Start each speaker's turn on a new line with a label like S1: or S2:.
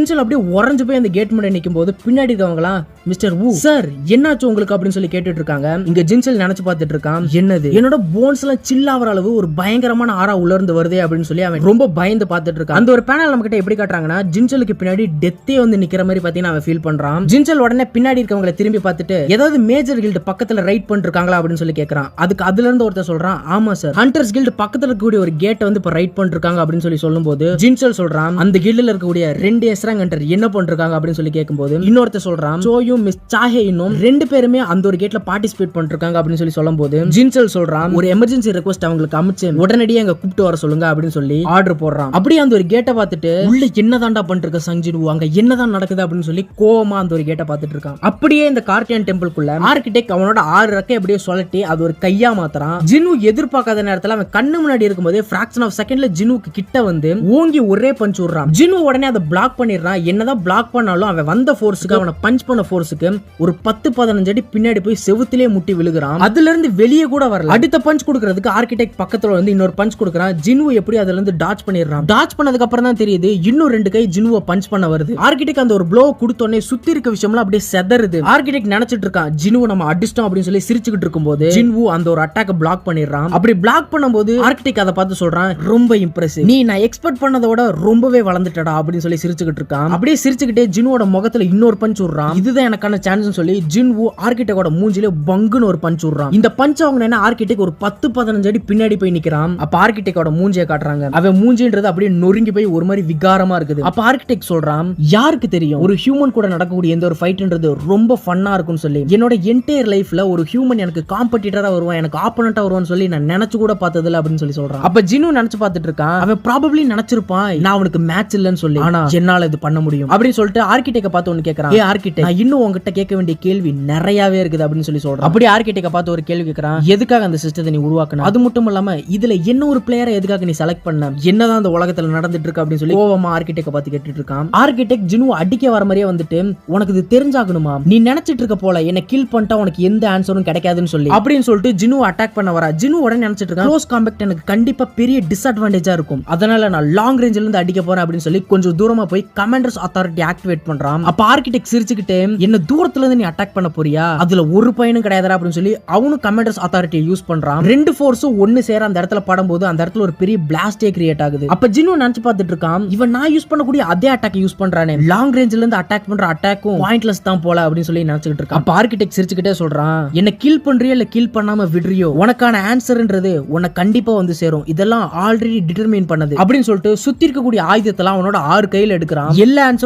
S1: ஜின்சல் அப்படியே உறைஞ்சு போய் அந்த கேட் முன்னாடி நிக்கும் போது பின்னாடி இருக்கவங்களாம் மிஸ்டர் வு சார் என்னாச்சு உங்களுக்கு அப்படின்னு சொல்லி கேட்டுட்டு இருக்காங்க. இங்க ஜின்சல் நினைச்சு பார்த்துட்டு இருக்கான், என்னது என்னோட போன்ஸ் எல்லாம் சில் ஆகிற அளவு ஒரு பயங்கரமான ஆரா உள்ள இருந்து வருதே அப்படின்னு சொல்லி அவன் ரொம்ப பயந்து பார்த்துட்டு இருக்கான். அந்த ஒரு பேனல் நம்ம கிட்ட எப்படி காட்டுறாங்கன்னா ஜின்சலுக்கு பின்னாடி டெத்தே வந்து நிக்கிற மாதிரி பாத்தீங்கன்னா அவன் ஃபீல் பண்றான். ஜின்சல் உடனே பின்னாடி இருக்கவங்களை திரும்பி பார்த்துட்டு ஏதாவது மேஜர் கில்ட் பக்கத்துல ரைட் பண்ணிருக்காங்களா அப்படின்னு சொல்லி கேட்கறான். அதுக்கு அதுல இருந்து ஒருத்தர் சொல்றான், ஆமா சார் ஹண்டர்ஸ் கில்ட் பக்கத்துல இருக்கக்கூடிய ஒரு கேட்டை வந்து இப்ப ரைட் பண்ணிருக்காங்க அப்படின்னு சொல்லி சொல்லும்போது ஜின்சல் சொல்றான், அந்த கில்ட்ல இருக்கக்கூடிய 2 எஸ்ராங் ஹண்டர் என்ன பண்ணிருக்காங்க அப்படின்னு சொல்லி கேட்கும்போது இன்னொருத்தர் சொல்றான், சோயும் மிஸ் சாஹே இன்னும் 2 பேருமே அந்த ஒரு கேட்ல பார்ட்டிசிபேட் பண்ணிருக்காங்க அப்படின்னு சொல்லி சொல்லும்போது ஜின்சல் சொல்றான், ஒரு எமர்ஜென்சி ரெக்வெஸ்ட் அவங்களுக்கு அமைச்சு உடனடியே அங்க கூப்பிட்டு வர சொல்லுங்க அப்படின்னு சொல்லி ஆர்டர் போடுறான். அப்படியே அந்த ஒரு கேட்டை பார்த்துட்டு உள்ள என்னதான்டா பண்ணிருக்க சங்ஜின் வு, அங்க என்னதான் நடக்குது அப்படின்னு சொல்லி கோவமா அந்த ஒரு கேட்டை பார்த்துட்டு இருக்கான். அப்படியே இந்த கார்டியன் டெம்பிள்குள்ள ஆர்கிடெக்ட் அவனோட 6 ரெக்கை அப்படியே சொல்லட்டி அது ஒரு கையா மாத்துறான். ஜின்னு எதிர்பார்க்காத நேரத்துல அவன் கண்ணு முன்னாடி இருக்கும்போது ஃபிராக்ஷன் ஆஃப் செகண்ட்ல ஜின்னுக்கு கிட்ட வந்து ஓங்கி ஒரே பஞ்ச் விடுறான். ஜின்னு உடனே அதை பிளாக் பண்ணிடுறான். என்னதான் பிளாக் பண்ணாலும் அவன் வந்த ஃபோர்ஸுக்கு அவனை பஞ்ச் பண்ண ஃபோர்ஸுக்கு ஒரு 10-15 அடி பின்னாடி போய் செவுத்திலே முட்டி விழுகிறான். அதுல இருந்து வெளியே கூட வரல. அடுத்த பஞ்ச் கொடுக்கிறதுக்கு ஆர்கிடெக்ட் பக்கத்துல வந்து இன்னொரு பஞ்ச் கொடுக்கறான். ஜின்னு எப்படி அதுல இருந்து டாட்ச் பண்ணிடுறான். டாட்ச் பண்ணதுக்கு அப்புறம் தான் தெரியுது இன்னும் 2 கை ஜின்னுவை பஞ்ச் பண்ண வருது. ஆர்கிடெக்ட் அந்த ஒரு ப்ளோ கொடுத்தோனே சுத்தி இருக்க விஷயம்லாம் அப்படியே செதறுது. ஆர்கிடெக்ட் நினைச்சிட்டு இருக்கான் ஜின்னுவை நம்ம அடிச்சிட்டோம் அப்படின்னு சொல்லி சிரிச்சுக்கிட்டு இருக்கும்போது ஜின்வு அந்த ஒரு அட்டாக்க பிளாக் பண்ணிடுறான். அப்படி பிளாக் பண்ணும்போது ஆர்கிடெக்ட் அதை பார்த்து சொல்றான், ரொம்ப இம்ப்ரெசிவ், நீ நான் எக்ஸ்பெக்ட் பண்ணதோட ரொம்பவே வளர்ந்துட்டடா அப்படின்னு சொல்லி சிரிச்சுக்கிட்டு இருக்கான். அப்படியே சிரிச்சுக்கிட்டே ஜின்வோட முகத்துல இன்னொரு பஞ்ச் விடுறான். இதுதான் எனக்கான சான்ஸ் சொல்லி ஜின்வு ஆர்கிடெக்டோட மூஞ்சில பங்குன்னு ஒரு பஞ்ச் விடுறான். இந்த பஞ்ச் அவங்க என்ன ஆர்கிடெக்ட் ஒரு 10-15 அடி பின்னாடி போய் நிக்கிறான். அப்ப ஆர்கிடெக்டோட மூஞ்சியை காட்டுறாங்க. அவன் மூஞ்சின்றது அப்படியே நொறுங்கி போய் ஒரு மாதிரி விகாரமா இருக்குது. அப்ப ஆர்கிடெக்ட் சொல்றான், யாருக்கு தெரியும் ஒரு ஹியூமன் கூட நடக்கக்கூடிய எந்த ஒரு ஃபைட்ன்றது ரொம்ப ஃபன்னா இருக்கும்னு சொல்லி, என்னோட என்டையர் லைஃப்ல ஒரு ஹியூமன் எனக்கு காம்படிட்டரா வருவான், எனக்கு ஆப்போனண்டா வருவான்னு சொல்லி நான் நினைச்சு கூட பார்த்தது இல்ல அப்படின்னு சொல்லி சொல்றான். அப்ப ஜின்னு நினைச்சு பார்த்துட்டு இருக்கான், அவன் ப்ராபபிலி நினைச்சிருப்பான் நான் அவனுக்கு மேட்ச் இல்லன்னு சொல்லி, ஆனா என்னால இது பண்ண முடியும் அப்படின்னு சொல்லிட்டு ஆர்கிடெக்ட பார்த்து ஒன்னு கேக்குறான். ஏ ஆர்கிடெக்ட், நான் இன்னும் உங்ககிட்ட கேட்க வேண்டிய கேள்வி நிறையவே இருக்குது அப்படின்னு சொல்லி சொல்றான். அப்படி ஆர்கிடெக்ட பார்த்து ஒரு கேள்வி கேக்குறான், எதுக்காக அந்த சிஸ்டத்தை நீ உருவாக்கணும், அது மட்டும் இல்லாம இதுல என்ன ஒரு பிளேயரை எதுக்காக நீ செலக்ட் பண்ண, என்னதான் அந்த உலகத்துல நடந்துட்டு இருக்கு அப்படின்னு சொல்லி கோவமா ஆர்கிடெக்ட பார்த்து கேட்டுட்டு இருக்கான். ஆர்கிடெக்ட் ஜின்னு அடிக்க வர மாதிரியே வந்துட்டு, உனக்கு இது தெரிஞ்சாகணுமா, நீ நினைச்சிட்டு இருக்க போல என்ன கில் பண்ணிட்டா உனக்கு எந்த ஆன்சரும் கிடைக்காதுன்னு சொல்லி அப்படின்னு சொல்லிட்டு ஜின்னு அட்டாக் பண்ண வரா. ஜின்னு உடனே நினைச்சிட்டு இருக்கான், க்ளோஸ் காம்பேக்ட் எனக்கு கண்டிப்பா பெரிய டிஸ்அட்வான்டேஜா இருக்கும், அதனால நான் லாங் ரேஞ்சில இருந்து அடிக்க போறேன் அப்படின்னு சொல்லி கொஞ்சம் தூரமா போய் கமாண்டர்ஸ் அத்தாரிட்டி ஆக்டிவேட் பண்றான். அப்ப ஆர்கிடெக்ட் சிரிச்சுக்கிட்டே, என்ன தூரத்துல இருந்து நீ அட்டாக் பண்ண போறியா, அதுல ஒரு பையனும் கிடையாதா அப்படின்னு சொல்லி அவனும் கமாண்டர்ஸ் அத்தாரிட்டியை யூஸ் பண்றான். 2 ஃபோர்ஸும் ஒன்னு சேர அந்த இடத்துல படும்போது அந்த இடத்துல ஒரு பெரிய பிளாஸ்டே கிரியேட் ஆகுது. அப்ப ஜின்னு நினைச்சு பார்த்துட்டு இருக்கான், இவன் நான் யூஸ் பண்ணக்கூடிய அதே அட்டாக் யூஸ் பண்றானே, லாங் ரேஞ்சில இருந்து அட்டாக் பண்ற அட்டாக்கும் பாயிண்ட்லெஸ் தான் போல அப்படின்னு சொல்லி நினைச்சிட்டு இருக்கான். அப்ப ஆர்கிடெக்ட் சிரிச்சுக்கிட்டே சொல்றான், என்ன கில் பண்றியோ இல்ல கில் பண்ணாம விடுறியோ உனக்கான ஆன்சர்ன்றது உன்னை கண்டிப்பா வந்து சேரும், இதெல்லாம் ஆல்ரெடி டிட்டர்மைன் பண்ணது அப்படின்னு சொல்லிட்டு சுத்தி இருக்கக்கூடிய ஆயுதத்தெல்லாம் அவனோட 6 கையில எடுக்கிறான். எல்லா ஆன்சரும்